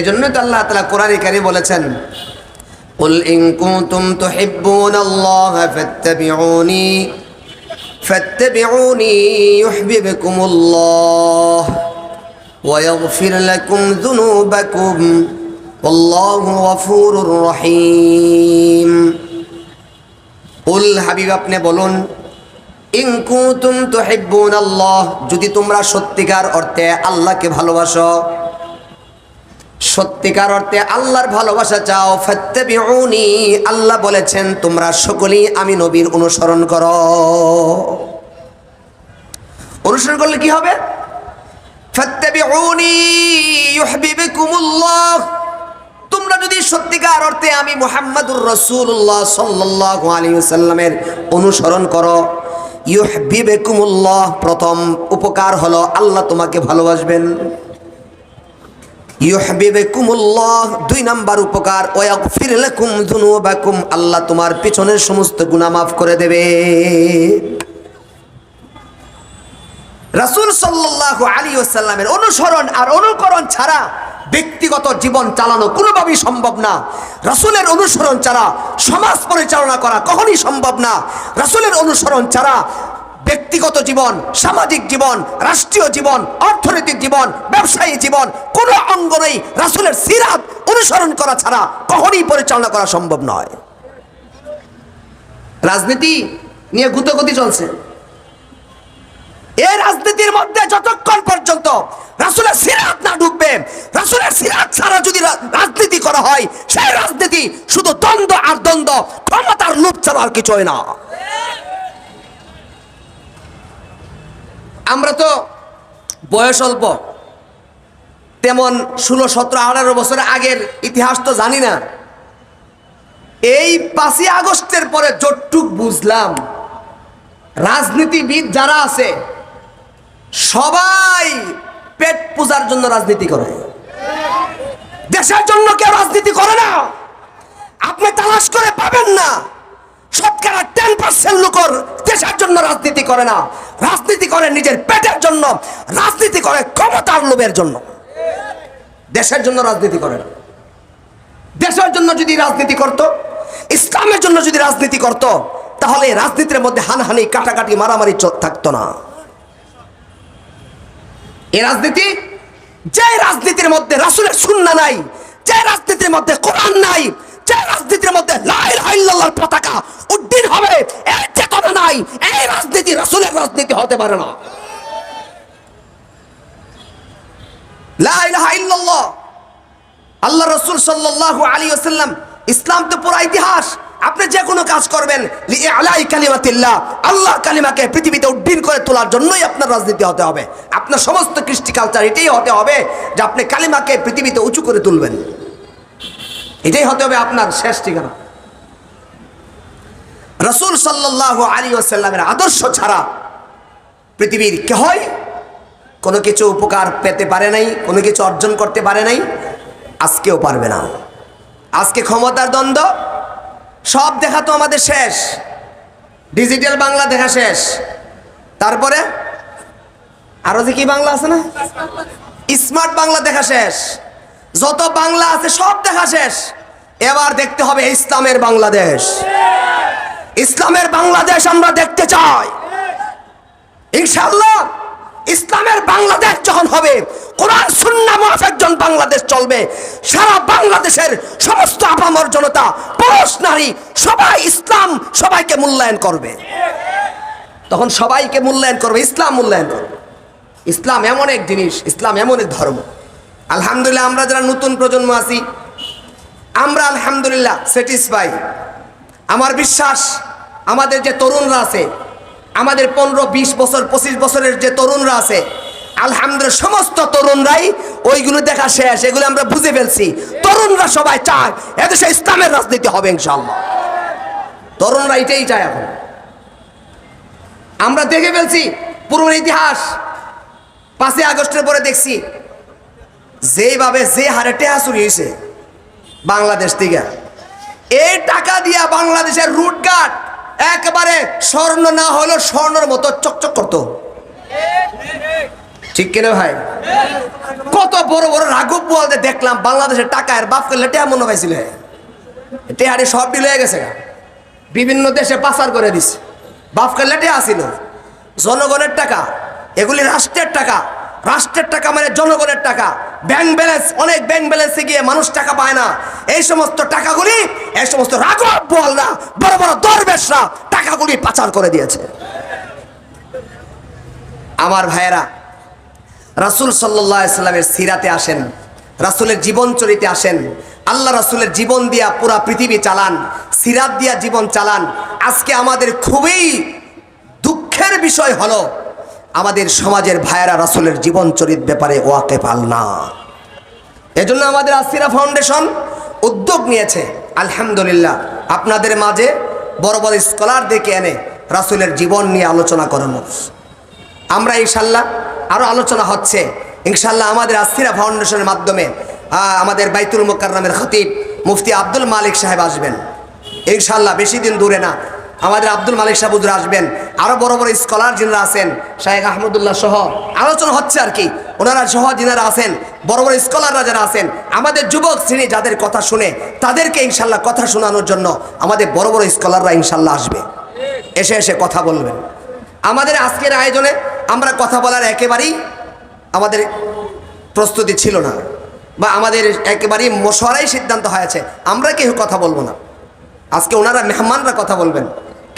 এজন্য তো আল্লাহ তাআলা কোরআনে কারীমে বলেছেন, কুল ইন কুনতুম তুহিব্বুনাল্লাহা ফাত্তাবিউনি ইউহিব্বুকুমুল্লাহ ওয়া ইয়াগফির লাকুম যুনুবাকুম ওয়াল্লাহু গফুরুর রহিম। কুল, হাবিব আপনি বলুন, ইন কুনতুম তুহিব্বুনাল্লাহ, যদি তোমরা সত্যিকার অর্থে আল্লাহকে ভালোবাসো, সত্যিকার অর্থে আল্লাহর ভালোবাসা চাও, ফাত্তাবিউনি, আল্লাহ বলেছেন তোমরা সকলেই আমি নবীর অনুসরণ করো। অনুসরণ করলে কি হবে? ফাত্তাবিউনি ইউহিব্বুকুমুল্লাহ, তোমরা যদি সত্যিকার অর্থে আমি মুহাম্মাদুর রাসূলুল্লাহ সাল্লাল্লাহু আলাইহি ওয়াসাল্লামের অনুসরণ করো, ইউহিব্বুকুমুল্লাহ, প্রথম উপকার হলো আল্লাহ তোমাকে ভালোবাসবেন। ইউহিব্বুকুমুল্লাহ, দুই নাম্বার উপকার, ওয়া ইয়াগফির লাকুম যুনুবাকুম, আল্লাহ তোমার পিছনের সমস্ত গুনাহ মাফ করে দেবে। রাসূল সাল্লাল্লাহু আলাইহি ওয়াসাল্লামের অনুসরণ আর অনুকরণ ছাড়া ব্যক্তিগত জীবন চালানো কোনোভাবেই সম্ভব না। রাসূলের অনুসরণ ছাড়া সমাজ পরিচালনা করা কখনোই সম্ভব না। রাসূলের অনুসরণ ছাড়া ব্যক্তিগত জীবন, সামাজিক জীবন, রাষ্ট্রীয় জীবন, অর্থনৈতিক জীবন, ব্যবসায়ী জীবন, কোনো অঙ্গ নেই রাসূলের সিরাত অনুসরণ করা ছাড়া কখনোই পরিচালনা করা সম্ভব নয়। রাজনীতি নিয়ে গুতগুতি চলছে। এই রাজনীতির মধ্যে যতক্ষণ পর্যন্ত রাসূলের সিরাত না ঢুকবে, রাসূলের সিরাত ছাড়া যদি রাজনীতি করা হয়, সেই রাজনীতি শুধু দ্বন্দ্ব আর দ্বন্দ্ব, ক্ষমতার লোভ ছাড়া আর কিছুই না। আমরা তো বয়স অল্প, তেমন 16, 17, 18 বছর আগের ইতিহাস তো জানি না। এই 5ই আগস্টের পরে যতটুক বুঝলাম, রাজনীতিবিদ যারা আছে সবাই পেট পূজার জন্য রাজনীতি করে, দেশের জন্য কেউ রাজনীতি করে না। আপনি তালাশ করে পাবেন না শতকরা 10% লোক দেশের জন্য রাজনীতি করে না। রাজনীতি করে নিজের পেটের জন্য, রাজনীতি করে ক্ষমতার লোভের জন্য, দেশের জন্য রাজনীতি করে না। দেশের জন্য যদি রাজনীতি করত, ইসলামের জন্য যদি রাজনীতি করত, তাহলে রাজনীতির মধ্যে হানাহানি, কাটাকাটি, মারামারি থাকতো না। এই রাজনীতি, যে রাজনীতির মধ্যে রাসূলের সুন্নাহ নাই, যে রাজনীতির মধ্যে কোরআন নাই, যে রাজনীতির মধ্যে লা ইলাহা ইল্লাল্লাহর পতাকা উড্ডীন হবে, এর চেতনা নাই, এই রাজনীতি রাসূলের রাজনীতি হতে পারে না। লা ইলাহা ইল্লাল্লাহ, আল্লাহ রাসূল সাল্লাল্লাহু আলাইহি ওয়াসাল্লাম, ইসলাম তো পুরো ইতিহাস। আপনি যে কোনো কাজ করবেন লিআলাই কালিমাতিল্লাহ, আল্লাহর কালিমাকে পৃথিবীতে উড্ডীন করে তোলার জন্যই আপনার রাজনীতি হতে হবে। আপনার সমস্ত কৃষ্টি কালচার এটাই হতে হবে যে আপনি কালিমাকে পৃথিবীতে উঁচু করে তুলবেন। এটাই হতে হবে আপনার শেষ ঠিকানা। রাসূল সাল্লাল্লাহু আলাইহি ওয়াসাল্লামের আদর্শ ছাড়া পৃথিবীর কেহই কোনো কিছু উপকার পেতে পারে নাই, কোনো কিছু অর্জন করতে পারে নাই, আজকেও পারবে না। আজকে ক্ষমতার দ্বন্দ্ব, সব দেখা তো আমাদের শেষ। ডিজিটাল বাংলা দেখা শেষ, তারপরে আরো যে কি বাংলা আছে না, স্মার্ট বাংলা দেখা শেষ, যত বাংলা আছে সব দেখা শেষ। এবার দেখতে হবে ইসলামের বাংলাদেশ। ইসলামের বাংলাদেশ আমরা দেখতে চাই ইনশাআল্লাহ। ইসলামের বাংলাদেশ যখন হবে, কোরআন সুন্নাহ মুআফিক যখন বাংলাদেশ চলবে, সারা বাংলাদেশের সমস্ত আপামর জনতা, পুরুষ নারী সবাই ইসলাম সবাইকে মূল্যায়ন করবে। তখন সবাইকে মূল্যায়ন করবে, ইসলাম মূল্যায়ন করবে। ইসলাম এমন এক জিনিস, ইসলাম এমন এক ধর্ম। আলহামদুলিল্লাহ, আমরা যারা নতুন প্রজন্ম আছি, আমরা আলহামদুলিল্লাহ স্যাটিসফাই। আমার বিশ্বাস আমাদের যে তরুণরা আছে, আমাদের 15, 20 বছর, 25 বছরের যে তরুণরা আছে, আলহামদুলিল্লাহ সমস্ত তরুণরাই ওইগুলো দেখা শেষ, এগুলো আমরা বুঝে ফেলছি। তরুণরা সবাই চায় এদেশে ইসলামের রাজনীতি হবে ইনশাআল্লাহ। তরুণরা এটাই চায়। এখন আমরা দেখে ফেলছি পুরো ইতিহাস। 5ই আগস্টের পরে দেখছি যেভাবে যে হারে টেহা চুরি হয়েছে বাংলাদেশ থেকে, এই টাকা দিয়া বাংলাদেশের রুটঘাট একেবারে স্বর্ণ না হলেও স্বর্ণের মতো চকচক করতো। ঠিক কিনা ভাই? কত বড় বড় রাঘব বোয়ালদের দেখলাম বাংলাদেশের টাকা আর বাপ করলে টেয়া মনে পাইছিল, টেয়ারে সব ডিল হয়ে গেছে, বিভিন্ন দেশে পাচার করে দিছে। বাপ করলে টেয়া আসিল জনগণের টাকা, এগুলি রাষ্ট্রের টাকা। রাষ্ট্রের টাকা মানে জনগণের টাকা। ব্যাংক ব্যালেন্স, অনেক ব্যাংক ব্যালেন্সে গিয়ে মানুষ টাকা পায় না। এই সমস্ত টাকাগুলি এই সমস্ত রাঘব বোয়ালরা, বড় বড় দরবেশরা টাকাগুলি পাচার করে দিয়েছে। আমার ভাইয়েরা, রাসূল সাল্লাল্লাহু আলাইহি সাল্লামের সিরাতে আসেন, রাসূলের জীবন চরিতে আসেন। আল্লাহ রাসূলের জীবন দিয়া পুরা পৃথিবী চালান, সিরাত দিয়া জীবন চালান। আজকে আমাদের খুবই দুঃখের বিষয় হলো আমাদের সমাজের ভাইয়েরা রাসূলের জীবন চরিত ব্যাপারে ওয়াকিফ না। এজন্য আমাদের আসিরা ফাউন্ডেশন উদ্যোগ নিয়েছে, আলহামদুলিল্লাহ, আপনাদের মাঝে বড় বড় স্কলারদেরকে এনে রাসূলের জীবন নিয়ে আলোচনা করানো। আমরা ইনশাল্লাহ আরও আলোচনা হচ্ছে ইনশাল্লাহ আমাদের আসিরা ফাউন্ডেশনের মাধ্যমে। আমাদের বাইতুল মুকাররমের খতিব মুফতি আব্দুল মালিক সাহেব আসবেন ইনশাল্লাহ, বেশি দিন দূরে না। আমাদের আব্দুল মালিক সাহেব হুজুর আসবেন, আরও বড় বড় স্কলার যিনারা আছেন, শায়েখ আহমদুল্লাহ সহ আলোচনা হচ্ছে আর কি, ওনারা সহ যিনারা আছেন, বড় বড় স্কলাররা যারা আছেন, আমাদের যুবক শ্রেণী যাদের কথা শুনে তাদেরকে ইনশাল্লাহ কথা শোনানোর জন্য আমাদের বড় বড় স্কলাররা ইনশাল্লাহ আসবে, এসে এসে কথা বলবেন। আমাদের আজকের আয়োজনে আমরা কথা বলার একেবারেই আমাদের প্রস্তুতি ছিল না, বা আমাদের একেবারেই মশওয়ারাই সিদ্ধান্ত হয়েছে আমরা কেউ কথা বলবো না। আজকে ওনারা মেহমানরা কথা বলবেন,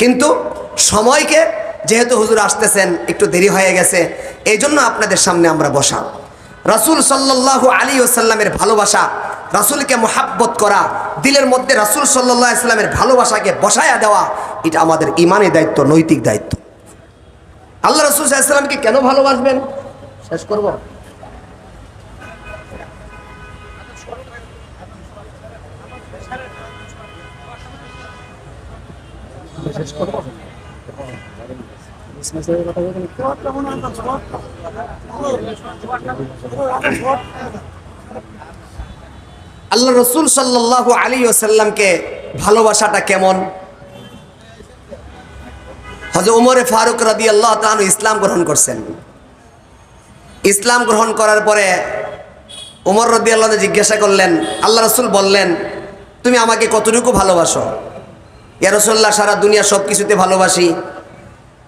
কিন্তু সময়কে যেহেতু হুজুর আসতেছেন একটু দেরি হয়ে গেছে, এই জন্য আপনাদের সামনে আমরা বসা। রাসূল সাল্লাল্লাহু আলাইহি ওয়াসাল্লামের ভালোবাসা, রাসূলকে মুহাব্বত করা, দিলের মধ্যে রাসূল সাল্লাল্লাহু আলাইহি ওয়াসাল্লামের ভালোবাসাকে বসায়া দেওয়া, এটা আমাদের ইমানি দায়িত্ব, নৈতিক দায়িত্ব। আল্লাহ রাসূল সাল্লাল্লাহু আলাইহি ওয়াসাল্লামকে কেন ভালোবাসবেন শেষ করব। আল্লাহ রাসূল সাল্লাল্লাহু আলাইহি ওয়াসাল্লামকে ভালোবাসাটা কেমন? হযরত ওমর ফারুক রাদিয়াল্লাহু তাআলা ইসলাম গ্রহণ করছেন। ইসলাম গ্রহণ করার পরে ওমর রাদিয়াল্লাহু তাআলা জিজ্ঞাসা করলেন, আল্লাহ রাসূল বললেন, তুমি আমাকে কতটুকু ভালোবাসো? ইয়া রাসূলুল্লাহ, সারা দুনিয়া সব কিছুতে ভালোবাসি।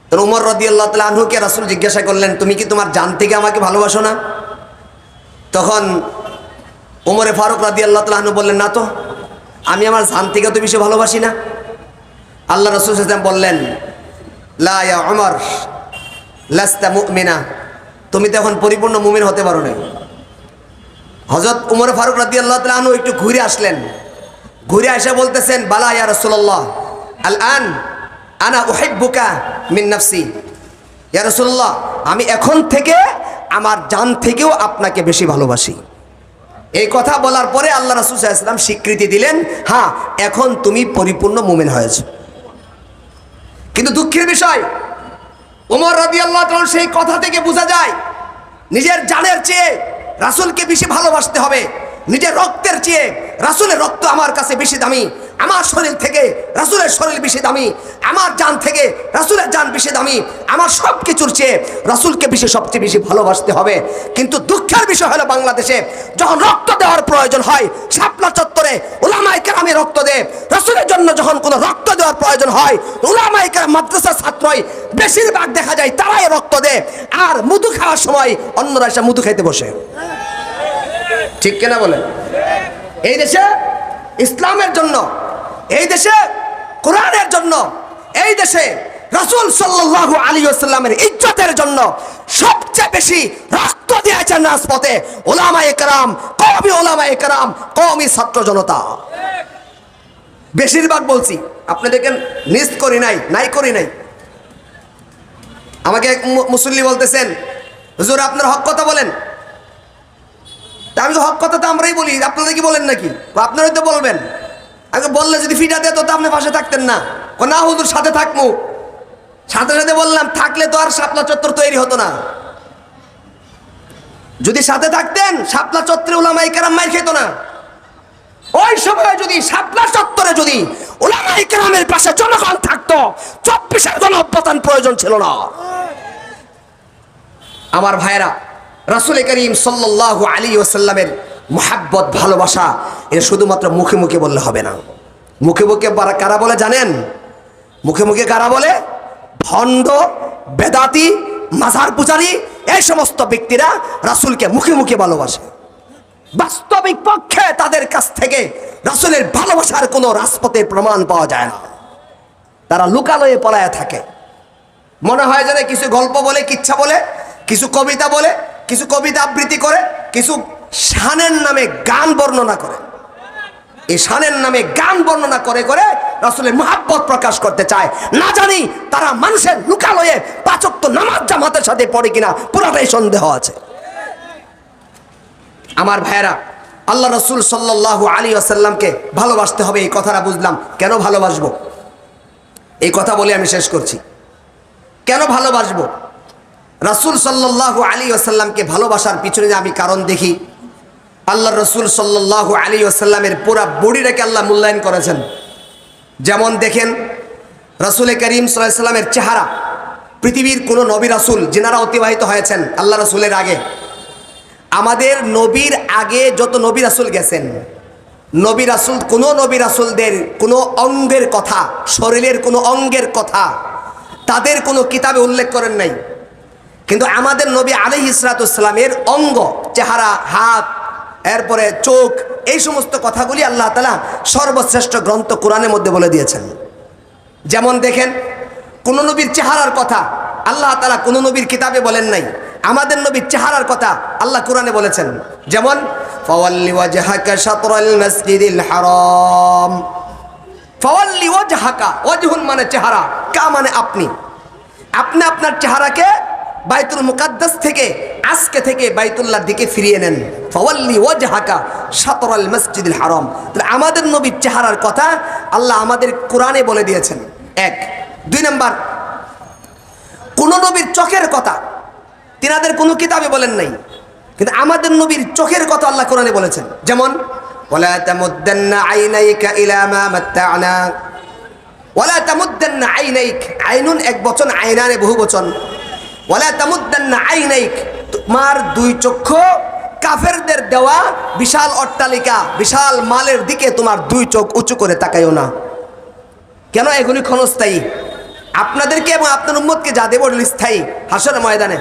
তো ওমর রাদিয়াল্লাহু তাআলা আনহুকে রাসূল জিজ্ঞাসা করলেন, তুমি কি তোমার জান থেকে আমাকে ভালোবাসো না? তখন ওমরে ফারুক রাদিয়াল্লাহু তাআলা আনহু বললেন, না তো, আমি আমার জান থেকে তো বেশি ভালোবাসি না। আল্লাহ রাসূল সাল্লাল্লাহু আলাইহি ওয়াসাল্লাম বললেন, লা ইয়া উমর লাস্তা মুমিনা, তুমি তো এখন পরিপূর্ণ মুমিন হতে পারো না। হযরত ওমর ফারুক রাদিয়াল্লাহু তাআলা আনহু একটু ঘুরে আসলেন, ঘুরে এসে বলতেছেন, বালা ইয়া রাসূলুল্লাহ, আল-আন আনা উহিব্বুকা মিন নাফসি। ইয়া রাসূলুল্লাহ, আমি এখন থেকে আমার জান থেকেও আপনাকে বেশি ভালোবাসি। এই কথা বলার পরে আল্লাহ রাসূল সাল্লাল্লাহু আলাইহি ওয়াসাল্লাম স্বীকৃতি দিলেন, হ্যাঁ, এখন তুমি পরিপূর্ণ মুমিন হয়েছো। কিন্তু দুঃখের বিষয়, ওমর রাদিয়াল্লাহু তাআলা সেই কথা থেকে বোঝা যায় নিজের জানের চেয়ে রাসূলকে বেশি ভালোবাসতে হবে। নিজের রক্তের চেয়ে রাসূলের রক্ত আমার কাছে বেশি দামি, আমার শরীর থেকে রাসূলের শরীর বেশি দামি, আমার জান থেকে রাসূলের জান বেশি দামি, আমার সব কিছুর চেয়ে রাসূলকে সবচেয়ে বেশি ভালোবাসতে হবে। কিন্তু দুঃখের বিষয় হলো বাংলাদেশে যখন রক্ত দেওয়ার প্রয়োজন হয়, শাপলা চত্বরে উলামায়ে কেরামে রক্ত দেয়। রাসূলের জন্য যখন কোনো রক্ত দেওয়ার প্রয়োজন হয়, উলামায়ে কেরাম মাদ্রাসার ছাত্রই বেশিরভাগ দেখা যায় তারাই রক্ত দেয়, আর মধু খাওয়ার সময় অন্যরা এসে মধু খাইতে বসে। ঠিক কিনা বলেন? এই দেশে ইসলামের জন্য, এই দেশে কোরআনের জন্য, এই দেশে রাসূল সাল্লাল্লাহু আলাইহি ওয়াসাল্লামের ইজ্জতের জন্য সবচেয়ে বেশি রক্ত দিয়েছেন রাজপথে উলামায়ে কেরাম, ওলামায়ে কেরাম, কওমি ছাত্র জনতা। বেশিরভাগ বলছি, আপনাদেরকে মিস করি নাই করি নাই। আমাকে এক মুসল্লি বলতেছেন, হুজুর আপনার হক কথা বলেন। আমি তো হক কথা তো আমরাই বলি, আপনারা কি বলেন নাকি? আপনারাই তো বলবেন। আমি বললে যদি ফিটা দেয় তো আপনি পাশে থাকতেন না। না হুজুর, সাথে থাকবো। সাথে সাথে বললাম, থাকলে তো আর শাপলা চত্বর তৈরি হতো না। যদি সাথে থাকতেন, শাপলা চত্বরে উলামায়ে কেরাম মাইর খেত না। ওই সময় যদি শাপলা চত্বরে যদি উলামায়ে কেরামের পাশে জনগণ থাকতো, 24-এর গণ অভ্যুত্থান প্রয়োজন ছিল না। আমার ভাইয়েরা, রাসূল করিম সাল্লাল্লাহু আলাইহি ওয়াসাল্লামের মুহাব্বত ভালোবাসা এটা শুধুমাত্র মুখে মুখে বললে হবে না। মুখে মুখে কারা বলে জানেন? মুখে মুখে কারা বলে? ভণ্ড, বেদাতি, মাজার পূজারী, এই সমস্ত ব্যক্তিরা রাসূলকে মুখে মুখে ভালোবাসে। বাস্তবিক পক্ষে তাদের কাছ থেকে রাসূলের ভালোবাসার কোনো রাজপথের প্রমাণ পাওয়া যায় না। তারা লুকালয়ে পলায় থাকে। মনে হয় যেন কিছু গল্প বলে, কিচ্ছা বলে, কিছু কবিতা বলে, কিছু কবিতা আবৃত্তি করে, কিছু শানের নামে গান বর্ণনা করে। এই শানের নামে গান বর্ণনা করে করে রাসূলের মুহাব্বত প্রকাশ করতে চায়। না জানি তারা মানুষের লুকালয়ে পাঁচ ওয়াক্ত নামাজ জামাতের সাথে পড়ে কিনা পুরোটাই সন্দেহ আছে। আমার ভাইয়েরা, আল্লাহ রাসূল সাল্লাল্লাহু আলাইহি ওয়াসাল্লামকে ভালোবাসতে হবে, এই কথাটা বুঝলাম। কেন ভালোবাসবো এই কথা বলে আমি শেষ করছি। কেন ভালোবাসবো? রাসূল সাল্লাল্লাহু আলাইহি ওয়াসাল্লামকে ভালোবাসার পিছনে যে আমি কারণ দেখি, আল্লাহ রাসূল সাল্লাল্লাহু আলাইহি ওয়াসাল্লামের পুরা বডিটাকে আল্লাহ মূল্যায়ন করেছেন। যেমন দেখেন, রাসূল করিম সাল্লাল্লাহু আলাইহি ওয়াসাল্লামের চেহারা পৃথিবীর কোনো নবী রাসূল যিনারা অতিবাহিত হয়েছেন আল্লাহ রাসূলের আগে, আমাদের নবীর আগে যত নবী রাসূল গেছেন, নবী রাসূল কোনো নবী রাসূলদের কোনো অঙ্গের কথা, শরীরের কোনো অঙ্গের কথা তাদের কোনো কিতাবে উল্লেখ করেন নাই। কিন্তু আমাদের নবী আলাইহিস সালাতু ওয়াস সালামের অঙ্গ, চেহারা, হাত, এরপরে চোখ, এই সমস্ত কথাগুলি আল্লাহ তাআলা সর্বশ্রেষ্ঠ গ্রন্থ কোরআনের মধ্যে বলে দিয়েছেন। যেমন দেখেন, কোন নবীর চেহারার কথা আল্লাহ তাআলা কোন নবীর কিতাবে বলেন নাই, আমাদের নবীর চেহারার কথা আল্লাহ কোরআনে বলেছেন। যেমন ফাওয়াল্লি ওয়াজহাকা শাতরাল মাসজিদিল হারাম। ফাওয়াল্লি ওয়াজহাকা, ওয়াজহুন মানে চেহারা, কা মানে আপনি। আপনি আপনার চেহারাকে বাইতুল মুকাদ্দাস থেকে আজকে থেকে বাইতুল্লাহর দিকে ফিরিয়ে নেন। ফাওয়াল্লি ওয়াজহাকা শাতরাল মাসজিদিল হারাম। তাহলে আমাদের নবীর চেহারার কথা আল্লাহ আমাদের কোরআনে বলে দিয়েছেন। এক। দুই নাম্বার, কোন নবীর চোখের কথা তিনাদের কোনো কিতাবে বলেন নাই, কিন্তু আমাদের নবীর চোখের কথা আল্লাহ কোরআনে বলেছেন। যেমন ওয়ালা তামুদ্দান্না আইনাইকা ইলা মা মাত্তা'না, ওয়ালা তামুদ্দান্না আইনাইক, আইনুন এক বচন, আইনানে বহু বচন। ওয়ালা তামুদ্দান্না আইনাইক, তোমার দুই চক্ষু কাফেরদের দেওয়া বিশাল অট্টালিকা, বিশাল মালের দিকে তোমার দুই চোখ উঁচু করে তাকাইও না। কেন? এগুলি ক্ষণস্থায়ী। আপনাদেরকে এবং আপনার উম্মতকে যা দেব স্থায়ী হাসরের ময়দানে।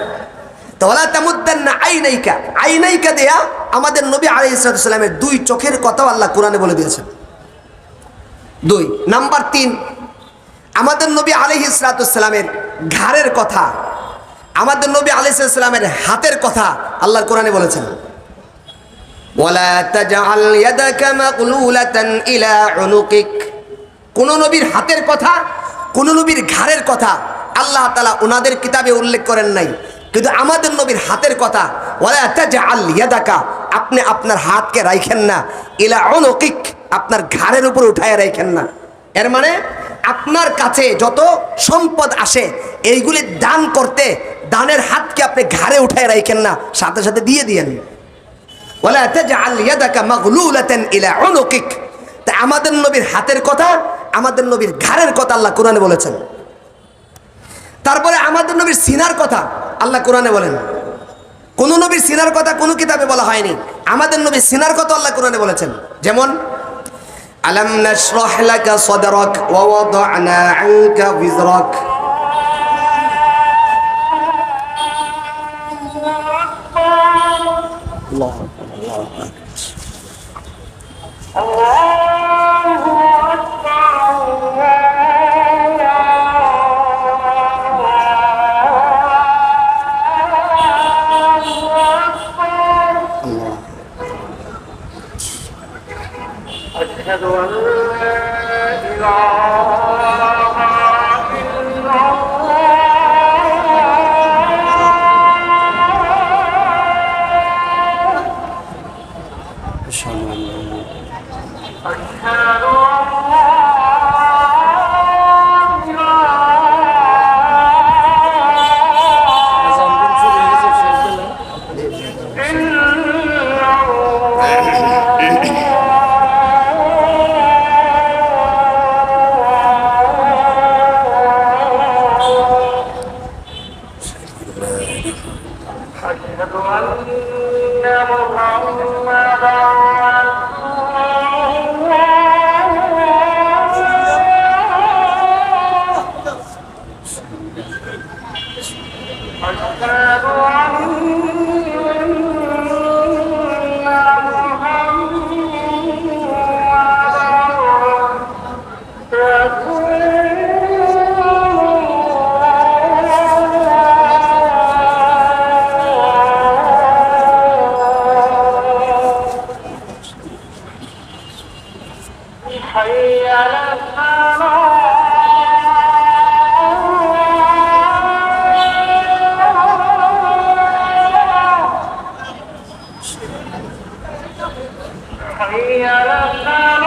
তো ওয়ালা তামুদ্দান্না আইনাইকা, আইনাইকা দেয়া আমাদের নবী আলাইহিস সালামের দুই চোখের কথাও আল্লাহ কোরআনে বলে দিয়েছেন। দুই নাম্বার, তিন, আমাদের নবী আলাইহিস সালামের ঘাড়ের কথা, আমাদের নবী আলাইহিস সালামের হাতের কথা আল্লাহ কোরআনে বলেছেন। ওয়ালা তাজআল ইয়াদাকা মাগলুলাতান ইলা উনুকিক। কোন নবীর হাতের কথা, কোন নবীর ঘাড়ের কথা আল্লাহ তাআলা ওনাদের কিতাবে উল্লেখ করেন নাই, কিন্তু আমাদের নবীর হাতের কথা ওয়ালা তাজআল ইয়াদাকা, আপনি আপনার হাতকে রাখেন না ইলা উনুকিক, আপনার ঘাড়ের উপর উঠায় রাখেন না। এর মানে আপনার কাছে যত সম্পদ আসে এইগুলি দান করতে দানের হাতকে আপনি ঘাড়ে উঠায় রাখেন না, সাথে সাথে দিয়ে দিয়েন। ওয়ালা তাজআল ইয়াদাকা মাগলুলাতান ইলা উনুকিক। তা আমাদের নবীর হাতের কথা, আমাদের নবীর ঘাড়ের কথা আল্লাহ কোরআনে বলেছেন। তারপরে আমাদের নবীর সিনার কথা আল্লাহ কোরআনে বলেন। কোন নবীর সিনার কথা কোন কিতাবে বলা হয়নি, আমাদের নবীর সিনার কথা আল্লাহ কোরআনে বলেছেন। যেমন আলাম নাশরাহ লাকা সাদরাক ওয়া ওয়াদা'না আনকা বিজরাক। আল্লাহু আকবার, আল্লাহু আকবার। أشهد أن لا إله إلا الله. أشهد أن أشهد أن حي على الصلاة حي على الصلاة